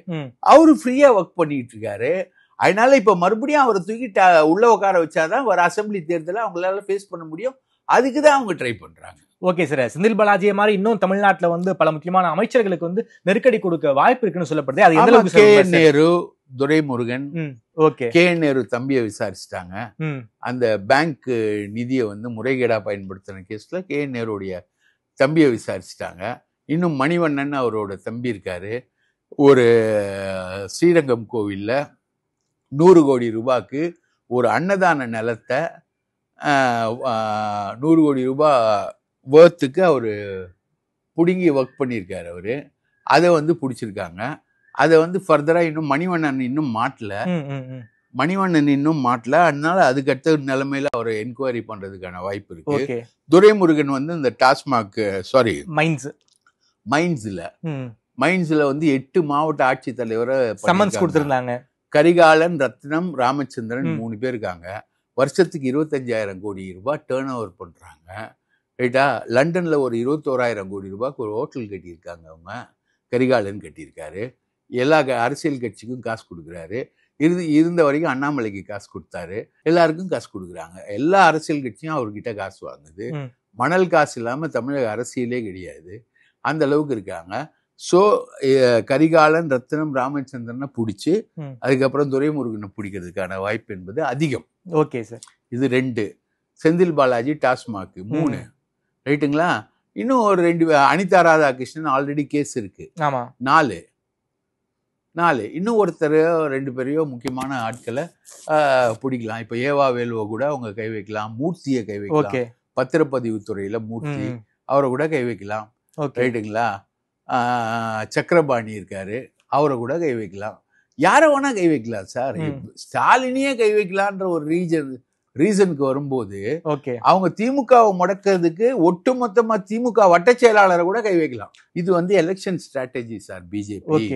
அவரு ஃப்ரீயா ஒர்க் பண்ணிட்டு இருக்காரு. அதனால இப்ப மறுபடியும் அவரை தூக்கி உள்ள உட்கார வச்சாதான் ஒரு அசம்பிளி தேர்தலை அவங்களால ஃபேஸ் பண்ண முடியும். அதுக்குதான் அவங்க ட்ரை பண்றாங்க. ஓகே சார், செந்தில் பாலாஜியை மாதிரி இன்னும் தமிழ்நாட்டுல வந்து பல முக்கியமான அமைச்சர்களுக்கு வந்து நெருக்கடி கொடுக்க வாய்ப்பு இருக்குன்னு சொல்லப்படுது. அது எந்த அளவுக்கு? கே நேரு, துரைமுருகன், கே நேரு தம்பியை விசாரிச்சுட்டாங்க. அந்த பேங்க் நிதியை வந்து முறைகேடா பயன்படுத்தின கேஸ்ல கே நேருடைய தம்பியை விசாரிச்சுட்டாங்க. இன்னும் மணிவண்ணன் அவரோட தம்பி இருக்காரு. ஒரு ஸ்ரீரங்கம் கோவில்ல 100 கோடி ரூபாய்க்கு ஒரு அன்னதான நிலத்தை 100 கோடி ரூபாய் வேர்த்துக்கு அவரு புடுங்கி ஒர்க் பண்ணியிருக்காரு. அவரு அதை வந்து பிடிச்சிருக்காங்க. அதை வந்து ஃபர்தரா இன்னும் மணிவண்ணன் இன்னும் மாட்டல. அதனால அதுக்கு அடுத்த நிலைமையில அவரை என்கொயரி பண்றதுக்கான வாய்ப்பு இருக்கு. துரைமுருகன் வந்து இந்த டாஸ்மாக் மைன்ஸ்ல வந்து 8 மாவட்ட ஆட்சித்தலைவரை சம்மன்ஸ் கொடுத்திருந்தாங்க. கரிகாலன், ரத்னம், ராமச்சந்திரன் 3 பேர் இருக்காங்க. வருஷத்துக்கு 25,000 கோடி ரூபாய் டேர்ன் ஓவர் பண்றாங்க. ரைட்டா? லண்டன்ல ஒரு 21,000 கோடி ரூபாய்க்கு ஒரு ஹோட்டல் கட்டியிருக்காங்க அவங்க. கரிகாலன் கட்டியிருக்காரு. எல்லா அரசியல் கட்சிக்கும் காசு கொடுக்குறாரு. இருந்த வரைக்கும் அண்ணாமலைக்கு காசு கொடுத்தாரு. எல்லாருக்கும் காசு கொடுக்குறாங்க. எல்லா அரசியல் கட்சியும் அவர்கிட்ட காசு வாங்குது. மணல் காசு இல்லாம தமிழக அரசியலே கிடையாது. அந்த அளவுக்கு இருக்காங்க. ஸோ கரிகாலன், ரத்னம், ராமச்சந்திரனை பிடிச்சி அதுக்கப்புறம் துரைமுருகனை பிடிக்கிறதுக்கான வாய்ப்பு என்பது அதிகம். Okay sir. இது 2. செந்தில் பாலாஜி, டாஸ்மாக் 3. ரைட்டுங்களா? இன்னும் ஒரு 2 அனிதா ராதாகிருஷ்ணன் ஆல்ரெடி கேஸ் இருக்கு. 4. இன்னும் ஒருத்தர் 2 பேரையோ முக்கியமான ஆட்களை பிடிக்கலாம். இப்ப ஏவா வேலுவ கூட அவங்க கை வைக்கலாம். மூர்த்தியை கை வைக்கலாம். பத்திரப்பதிவு துறையில மூர்த்தி, அவரை கூட கை வைக்கலாம். ரைட்டுங்களா? சக்கரபாணி இருக்காரு, அவரை கூட கை வைக்கலாம். யாரை வேணா கை வைக்கலாம் சார். ஸ்டாலினியே கை வைக்கலான்ற ஒரு ரீசனுக்கு வரும்போது அவங்க திமுகவை முடக்கிறதுக்கு ஒட்டுமொத்தமா திமுக வட்ட செயலாளரை கூட கை வைக்கலாம். இது வந்து எலெக்ஷன் ஸ்ட்ராட்டஜி சார். பிஜேபி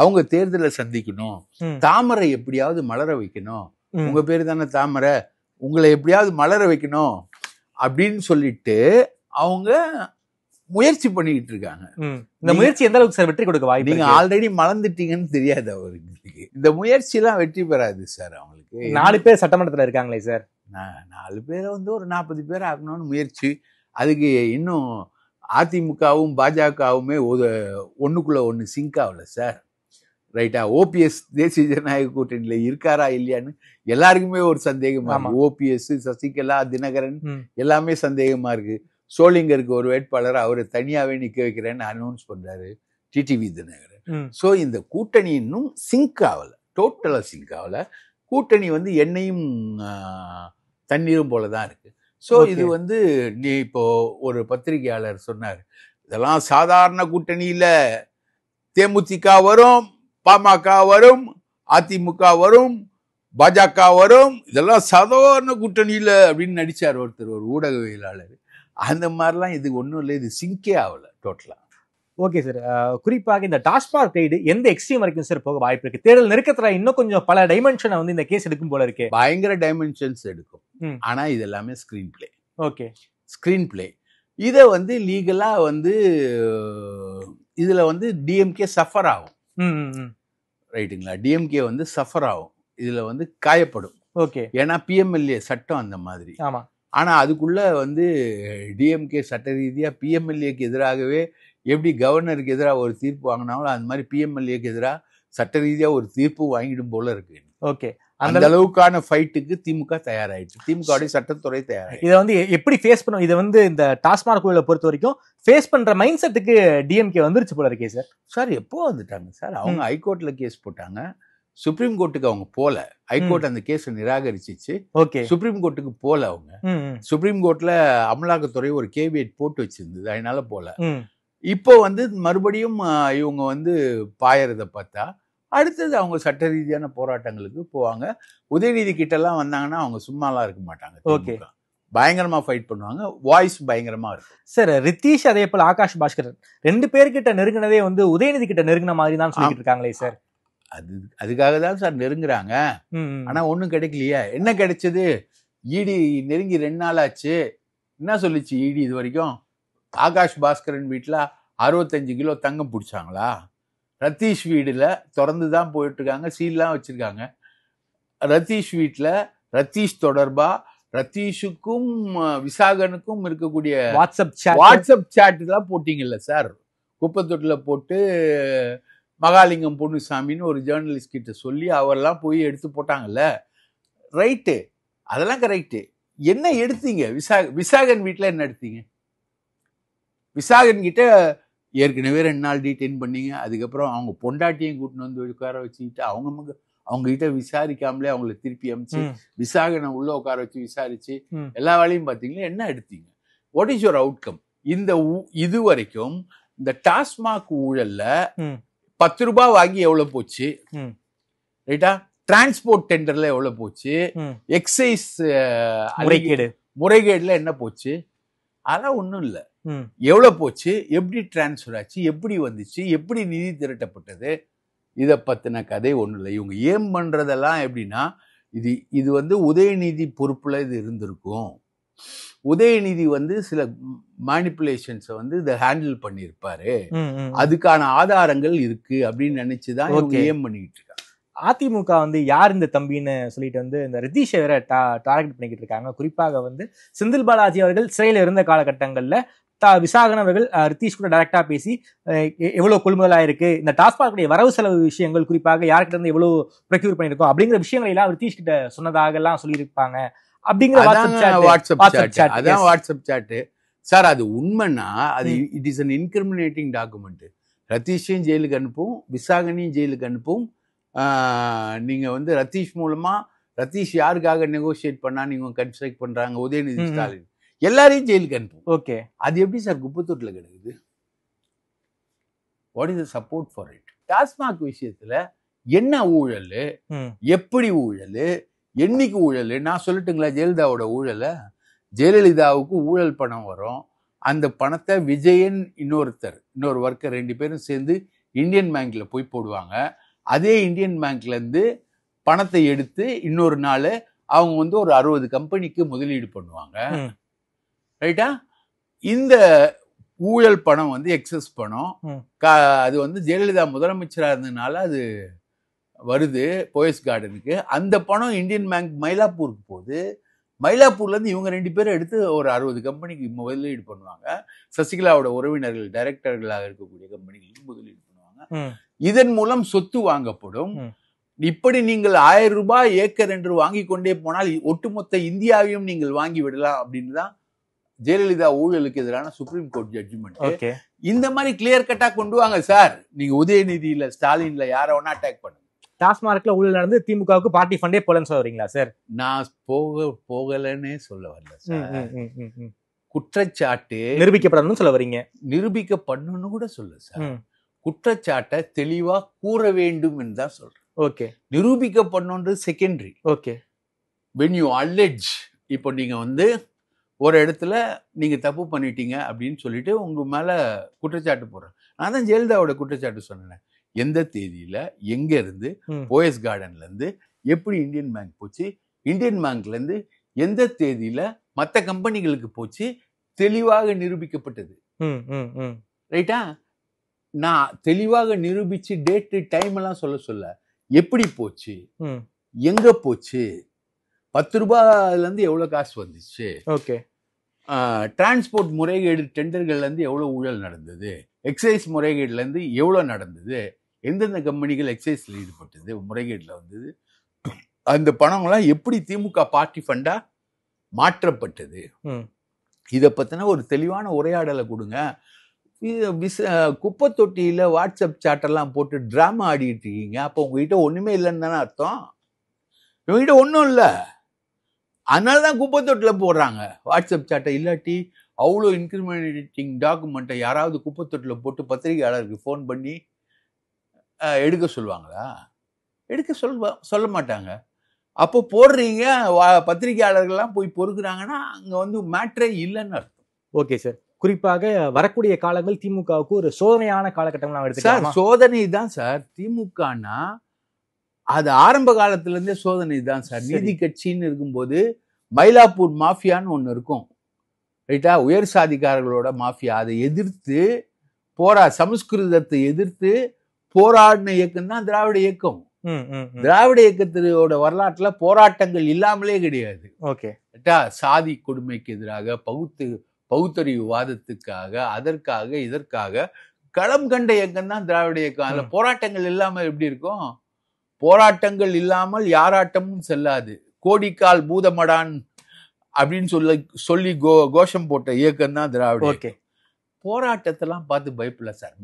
அவங்க தேர்தலை சந்திக்கணும், தாமரை எப்படியாவது மலர வைக்கணும். உங்க பேரு தானே தாமரை, உங்களை எப்படியாவது மலர வைக்கணும் அப்படின்னு சொல்லிட்டு அவங்க முயற்சி பண்ணிக்கிட்டு இருக்காங்க. இந்த முயற்சி எந்த அளவுக்கு சார் வெற்றி கொடுக்க வாய்ப்பு? நீங்க ஆல்ரெடி மலர்ந்துட்டீங்கன்னு தெரியாது அவருக்கு. இந்த முயற்சி எல்லாம் வெற்றி பெறாது சார். அவங்களுக்கு 4 பேர் சட்டமன்றத்துல இருக்காங்களே சார். 4 பேரை வந்து ஒரு 40 பேர் ஆகணும்னு முயற்சி. அதுக்கு இன்னும் அதிமுகவும் பாஜகவுமே ஒண்ணுக்குள்ள ஒண்ணு சிங்க் ஆகல சார். ரைட்டா? ஓபிஎஸ் தேசிய ஜனநாயக கூட்டணியில இருக்காரா இல்லையான்னு எல்லாருக்குமே ஒரு சந்தேகமா இருக்கு. ஓபிஎஸ், சசிகலா, தினகரன் எல்லாமே சந்தேகமா இருக்கு. சோளிங்கருக்கு ஒரு வேட்பாளர் அவரை தனியாவே நிக்க வைக்கிறேன்னு அனௌன்ஸ் பண்றாரு டிடிவி தினகரன். சோ இந்த கூட்டணி இன்னும் சிங்க் ஆகல, டோட்டலா சிங்க் ஆகல. கூட்டணி வந்து எண்ணெயும் தண்ணீரும் போலதான் இருக்கு. சோ இது வந்து நீ இப்போ ஒரு பத்திரிகையாளர் சொன்னார், இதெல்லாம் சாதாரண கூட்டணியில தேமுதிக வரும், பாமக வரும், அதிமுக வரும், பாஜக வரும், இதெல்லாம் சாதாரண கூட்டணியில அப்படின்னு நடிச்சார் ஒருத்தர், ஒரு ஊடகவியலாளர். அந்த மாதிரிலாம் இது ஒன்றும் இல்லை, இது சிங்கே ஆகல டோட்டலா. Okay sir. குறிப்பாக இந்த டாஸ்மாக் ரைடு எந்த எக்ஸ்ட்ரீம் வரைக்கும் சார் போக வாய்ப்பு இருக்கு? தேர்தல் நெருக்கத்துல இன்னும் கொஞ்சம் பல டைமென்ஷனை வந்து இந்த கேஸ் எடுக்கும் போல இருக்கு. பயங்கர டைமென்ஷன்ஸ் எடுக்கும். ஆனா இது எல்லாமே screen play. Okay, screen play. இதை வந்து லீகலா வந்து இதுல வந்து டிஎம்கே சஃபர் ஆகும். ரைட்டுங்களா? டிஎம்கே வந்து சஃபர் ஆகும், இதுல வந்து காயப்படும். ஓகே, ஏன்னா பிஎம்எல்ஏ சட்டம் அந்த மாதிரி. ஆமா. ஆனா அதுக்குள்ள வந்து டிஎம்கே சட்ட ரீதியா பிஎம்எல்ஏக்கு எதிராகவே எப்படி கவர்னருக்கு எதிராக ஒரு தீர்ப்பு வாங்கினாலும் அந்த மாதிரி பிஎம்எல்ஏக்கு எதிராக சட்ட ரீதியா ஒரு தீர்ப்பு வாங்கிடும் போல இருக்கு. ஓகே, அந்த அளவுக்கான ஃபைட்டுக்கு திமுக தயாராயிடுச்சு, திமுக சட்டத்துறை தயாராயிடுச்சு. இதை வந்து எப்படி ஃபேஸ் பண்ணும்? இதை வந்து இந்த டாஸ்மாக் ஊழலை பொறுத்த வரைக்கும் ஃபேஸ் பண்ற மைண்ட் செட்டுக்கு டிஎம்கே வந்துருச்சு போல இருக்கே சார். சார் எப்போ வந்துட்டாங்க சார்? அவங்க ஹைகோர்ட்ல கேஸ் போட்டாங்க, சுப்ரீம் கோர்ட்டுக்கு அவங்க போல. ஹைகோர்ட் அந்த கேஸை நிராகரிச்சிச்சு. ஓகே, சுப்ரீம் கோர்ட்டுக்கு போல அவங்க. சுப்ரீம் கோர்ட்ல அமலாக்கத்துறை ஒரு கேவியட் போட்டு வச்சிருந்தது, அதனால போல. இப்போ வந்து மறுபடியும் இவங்க வந்து பாயறத பார்த்தா அடுத்தது அவங்க சட்ட ரீதியான போராட்டங்களுக்கு போவாங்க. உதயநிதி கிட்ட எல்லாம் வந்தாங்கன்னா அவங்க சும்மாலாம் இருக்க மாட்டாங்க. ஓகே, பயங்கரமா ஃபைட் பண்ணுவாங்க, வாய்ஸ் பயங்கரமா இருக்கும். சார் ரித்தீஷ் அதே போல ஆகாஷ் பாஸ்கர் 2 பேர்கிட்ட நெருங்கினதே வந்து உதயநிதி கிட்ட நெருங்கின மாதிரி தான் சொல்லிட்டு இருக்காங்களே சார். அதுக்காக தான் சார் நெருங்குறாங்க. ஆனா ஒண்ணும் கிடைக்கலையே. என்ன கிடைச்சது? இடி நெருங்கி 2 நாள் ஆச்சு. என்ன சொல்லிச்சு இடி இது வரைக்கும்? ஆகாஷ் பாஸ்கரன் வீட்டுல 65 கிலோ தங்கம் பிடிச்சாங்களா? ரத்தீஷ் வீடுல திறந்துதான் போயிட்டு இருக்காங்க, சீல்லாம் வச்சிருக்காங்க. ரத்தீஷ் வீட்டுல ரத்தீஷ் தொடர்பா ரத்தீஷுக்கும் விசாகனுக்கும் இருக்கக்கூடிய வாட்ஸ்அப் சாட் எல்லாம் போட்டீங்கல்ல சார். குப்பத்தொட்டில போட்டு மகாலிங்கம் பொன்னுசாமின்னு ஒரு ஜேர்னலிஸ்ட் கிட்ட சொல்லி அவரெல்லாம் போய் எடுத்து போட்டாங்கல்ல. ரைட்டு, அதெல்லாம் கரெக்டு. என்ன எடுத்தீங்க? விசாகன் வீட்டில் என்ன எடுத்தீங்க? விசாகன் கிட்ட ஏற்கனவே 2 நாள் டீடைன் பண்ணீங்க. அதுக்கப்புறம் அவங்க பொண்டாட்டியும் கூட்டின்னு வந்து உட்கார வச்சுக்கிட்டு அவங்க கிட்ட விசாரிக்காமலே அவங்கள திருப்பி அமிச்சு விசாகனை உள்ள உட்கார வச்சு விசாரிச்சு எல்லா வேலையும் பார்த்தீங்களா? என்ன எடுத்தீங்க? What is your outcome? இது வரைக்கும் இந்த டாஸ்மாக் ஊழல்ல 10 ரூபாய் வாங்கி எவ்வளவு போச்சு? ரைட்டா? டிரான்ஸ்போர்ட் டெண்டர்ல எவ்வளவு போச்சு? எக்ஸைஸ் முறைகேடுல என்ன போச்சு? அதெல்லாம் ஒண்ணும் இல்ல. எவ்வளவு போச்சு? எப்படி டிரான்ஸ்பர் ஆச்சு? எப்படி வந்துச்சு? எப்படி நிதி திரட்டப்பட்டது? இதை பத்தின கதை ஒண்ணும் இல்லை. இவங்க ஏம் பண்றதெல்லாம் எப்படின்னா, இது வந்து உதயநிதி பொறுப்புல இது இருந்திருக்கும். உதயநிதி வந்து சில மேனிப்புலேஷன்ஸை வந்து இதை ஹேண்டில் பண்ணியிருப்பாரு, அதுக்கான ஆதாரங்கள் இருக்கு அப்படின்னு நினைச்சுதான் இவங்க ஏம் பண்ணிக்கிட்டு இருக்காங்க. அதிமுக வந்து யார் இந்த தம்பின்னு சொல்லிட்டு வந்து இந்த ரித்தீஷை வேற டார்கெட் பண்ணிக்கிட்டு இருக்காங்க. குறிப்பாக வந்து செந்தில் பாலாஜி அவர்கள் சிறையில் இருந்த காலகட்டங்கள்ல விசாகன் அவர்கள் ரித்தீஷ் கூட டைரக்டா பேசி எவ்வளவு கொள்முதல் ஆயிருக்கு, இந்த டாஸ்மாக் வரவு செலவு விஷயங்கள், குறிப்பாக யார்கிட்ட இருந்து எவ்வளவு ப்ரொக்யூர் பண்ணிருக்கோம் அப்படிங்கிற விஷயங்களை எல்லாம் ரித்தீஷ் கிட்ட சொன்னதாக எல்லாம் சொல்லியிருப்பாங்க அப்படிங்கிற வாட்ஸ்அப் சாட்டு சார். அது உண்மைன்னா அது it is an incriminating document. ரத்தீஷையும் ஜெயிலுக்கு அனுப்பும், விசாகனையும் ஜெயிலுக்கு அனுப்பும். நீங்க வந்து ரத்தீஷ் மூலமா ரத்தீஷ் யாருக்காக நெகோசியேட் பண்ணா நீங்க கன்ஸ்ட்ரக்ட் பண்றாங்க, உதயநிதி ஸ்டாலின் எல்லாரையும் ஜெயிலுக்கு அனுப்பும். ஓகே, அது எப்படி சார் குப்பத்தொட்டில் கிடக்குது? What is the support for it? TASMAC விஷயத்துல என்ன ஊழல், எப்படி ஊழல், என்னைக்கு ஊழல்? நான் சொல்லட்டுங்களா ஜெயலலிதாவோட ஊழலை? ஜெயலலிதாவுக்கு ஊழல் பணம் வரும், அந்த பணத்தை விஜயன் இன்னொரு ஒர்க்கர் 2 பேரும் சேர்ந்து இந்தியன் பேங்க்ல போய் போடுவாங்க. அதே இந்தியன் பேங்க்ல இருந்து பணத்தை எடுத்து இன்னொரு நாள் அவங்க வந்து ஒரு 60 கம்பெனிக்கு முதலீடு பண்ணுவாங்க. ரைட்டா? இந்த ஊழல் பணம் வந்து எக்ஸஸ் பணம். அது வந்து ஜெயலலிதா முதலமைச்சராக இருந்ததுனால அது வருது போயஸ் கார்டனுக்கு. அந்த பணம் இந்தியன் பேங்க் மயிலாப்பூருக்கு போகுது. மயிலாப்பூர்ல இருந்து இவங்க 2 பேரும் எடுத்து ஒரு 60 கம்பெனிக்கு முதலீடு பண்ணுவாங்க. சசிகலாவோட உறவினர்கள் டைரக்டர்களாக இருக்கக்கூடிய கம்பெனிகளுக்கு முதலீடு பண்ணுவாங்க. இதன் மூலம் சொத்து வாங்கப்படும். இப்படி நீங்கள் 1000 ரூபாய் ஏக்கர் என்று வாங்கி கொண்டே போனால் ஒட்டுமொத்த இந்தியாவையும் நீங்கள் வாங்கி விடலாம் அப்படின்னு தான் ஜெயலலிதா ஊழலுக்கு எதிரான சுப்ரீம் கோர்ட் ஜட்ஜ்மெண்ட். இந்த மாதிரி கிளியர் கட்டா கொண்டு வாங்க சார். நீங்க உதயநிதியில ஸ்டாலின்ல யார வேணா அட்டாக் பண்ணுங்க. டாஸ்மார்க்ல ஊழல் நடந்து திமுகவுக்கு பார்ட்டி ஃபண்டே போலன்னு சொல்றீங்களா சார்? நான் போகலன்னே சொல்ல வரல சார். குற்றச்சாட்டு நிரூபிக்கப்படணும்னு சொல்ல வரீங்க? நிரூபிக்கப்படணும்னு கூட சொல்ல சார். குற்றச்சாட்டை தெளிவா கூற வேண்டும் என்று தான் சொல்றேன். ஓகே, நிரூபிக்கப்படணும்ன்றது secondary. Okay, when you allege, இப்போ நீங்க வந்து ஒரு இடத்துல நீங்க தப்பு பண்ணிட்டீங்க அப்படின்னு சொல்லிட்டு உங்க மேல குற்றச்சாட்டு போடுறேன். நான் தான் ஜெயலலிதாவோட குற்றச்சாட்டு சொன்னேன். எந்த தேதியில எங்க இருந்து போயஸ் கார்டன்ல இருந்து எப்படி இந்தியன் பேங்க் போச்சு, இந்தியன் பேங்க்ல இருந்து எந்த தேதியில மற்ற கம்பெனிகளுக்கு போச்சு, தெளிவாக நிரூபிக்கப்பட்டது. ரைட்டா? நான் தெளிவாக நிரூபிச்சு டேட்டு டைம் எல்லாம் சொல்ல எப்படி போச்சு, எங்க போச்சு, 10 ரூபாயில இருந்து எவ்வளவு காசு வந்துச்சு, ஓகே, டிரான்ஸ்போர்ட் முறைகேடு டெண்டர்கள்ல இருந்து எவ்வளவு ஊழல் நடந்தது, எக்ஸைஸ் முறைகேடுல இருந்து எவ்வளவு நடந்தது, எந்தெந்த கம்பெனிகள் எக்ஸைஸ்ல ஈடுபட்டது, முறைகேடுல வந்தது, அந்த பணம்லாம் எப்படி திமுக பார்ட்டி ஃபண்டா மாற்றப்பட்டது, இதை பத்தின ஒரு தெளிவான உரையாடலை கொடுங்க. குப்பை தொட்டியில வாட்ஸ்அப் சாட்டெல்லாம் போட்டு டிராமா ஆடிட்டு இருக்கீங்க. அப்போ உங்ககிட்ட ஒண்ணுமே இல்லைன்னு தானே அர்த்தம்? இவங்ககிட்ட ஒன்றும் இல்லை, அதனாலதான் குப்பை தொட்டில போடுறாங்க வாட்ஸ்அப் சாட்டை. இல்லாட்டி அவ்வளோ இன்கிரிமினேட்டிங் டாக்குமெண்ட்டை யாராவது குப்பை தொட்டில போட்டு பத்திரிகையாளருக்கு ஃபோன் பண்ணி எடுக்க சொல்லுவாங்களா? எடுக்க சொல்ல மாட்டாங்க. அப்போ போடுறீங்க, பத்திரிகையாளர்கள்லாம் போய் பொறுக்குறாங்கன்னா அங்க வந்து மேட்ரே இல்லைன்னு அர்த்தம். ஓகே சார், குறிப்பாக வரக்கூடிய காலங்கள் திமுகவுக்கு ஒரு சோதனையான காலகட்டம் எடுத்துக்கலாம். சோதனை தான் சார். திமுகனா அது ஆரம்ப காலத்துல இருந்தே சோதனை தான் சார். நீதி கட்சின்னு இருக்கும்போது மயிலாப்பூர் மாஃபியான்னு ஒண்ணு இருக்கும், ரைட்டா? உயர் சாதிக்காரர்களோட மாஃபியா. அதை எதிர்த்து சமஸ்கிருதத்தை எதிர்த்து போராடின இயக்கம் தான் திராவிட இயக்கம். திராவிட இயக்கத்தோட வரலாற்றுல போராட்டங்கள் இல்லாமலே கிடையாது. ஓகே, சாதி கொடுமைக்கு எதிராக, பகுத்தறிவு வாதத்துக்காக, அதற்காக இதற்காக களம் கண்ட இயக்கம் தான் திராவிட இயக்கம். அதுல போராட்டங்கள் இல்லாமல் எப்படி இருக்கும்? போராட்டங்கள் இல்லாமல் யாராட்டமும் செல்லாது. கோடிக்கால் பூதமடான் அப்படின்னு சொல்லி கோஷம் போட்ட இயக்கம் தான் திராவிட. ஓகே, போராட்டத்தெல்லாம் பார்த்து பயப்படல சார்.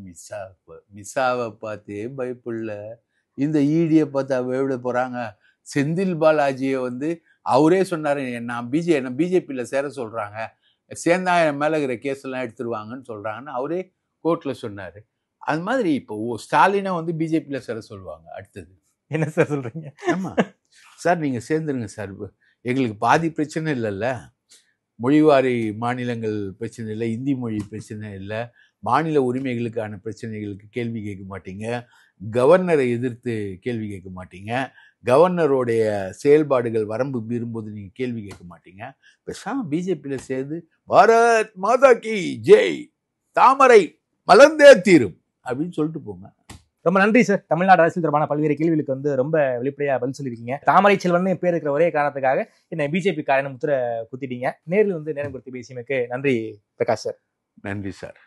மிஸ்ஸாவை பார்த்து பயப்படல, இந்த ஈடியை பார்த்து பயப்பட போறாங்க. செந்தில் பாலாஜியை வந்து அவரே சொன்னாரு, என்ன பிஜேபியில சேர சொல்றாங்க, சேர்ந்தா என் மேல இருக்கிற கேஸ் எல்லாம் எடுத்துருவாங்கன்னு சொல்றாங்கன்னு அவரே கோர்ட்ல சொன்னாரு. அது மாதிரி இப்போ ஸ்டாலினை வந்து பிஜேபியில சேர சொல்லுவாங்க. அடுத்தது என்ன சார் சொல்றீங்க? ஆமா சார், நீங்க சேர்ந்துருங்க சார், எங்களுக்கு பாதி பிரச்சனை இல்லைல்ல, மொழிவாரி மாநிலங்கள் பிரச்சனை இல்லை, இந்தி மொழி பிரச்சனை இல்லை, மாநில உரிமைகளுக்கான பிரச்சனைகளுக்கு கேள்வி கேட்க மாட்டீங்க, கவர்னரை எதிர்த்து கேள்வி கேட்க மாட்டீங்க, கவர்னருடைய செயல்பாடுகள் வரம்பு மீறும்போது நீங்க கேள்வி கேட்க மாட்டீங்க. பேசாம பிஜேபியில சேர்ந்து பாரத் மாதா கி ஜெய், தாமரை மலர்ந்தே தீரும் அப்படின்னு சொல்லிட்டு போங்க. ரொம்ப நன்றி சார். தமிழ்நாடு அரசியல் தொடர்பான பல்வேறு கேள்விகளுக்கு வந்து ரொம்ப வெளிப்படையா பதில் சொல்லியிருக்கீங்க. தாமரை செல்வன் பேர் இருக்கிற ஒரே காரணத்துக்காக என்ன பிஜேபி காரன முத்திர குத்திட்டீங்க. நேரில் வந்து நேரம் கொடுத்து பேசியமைக்கு நன்றி பிரகாஷ் சார். நன்றி சார்.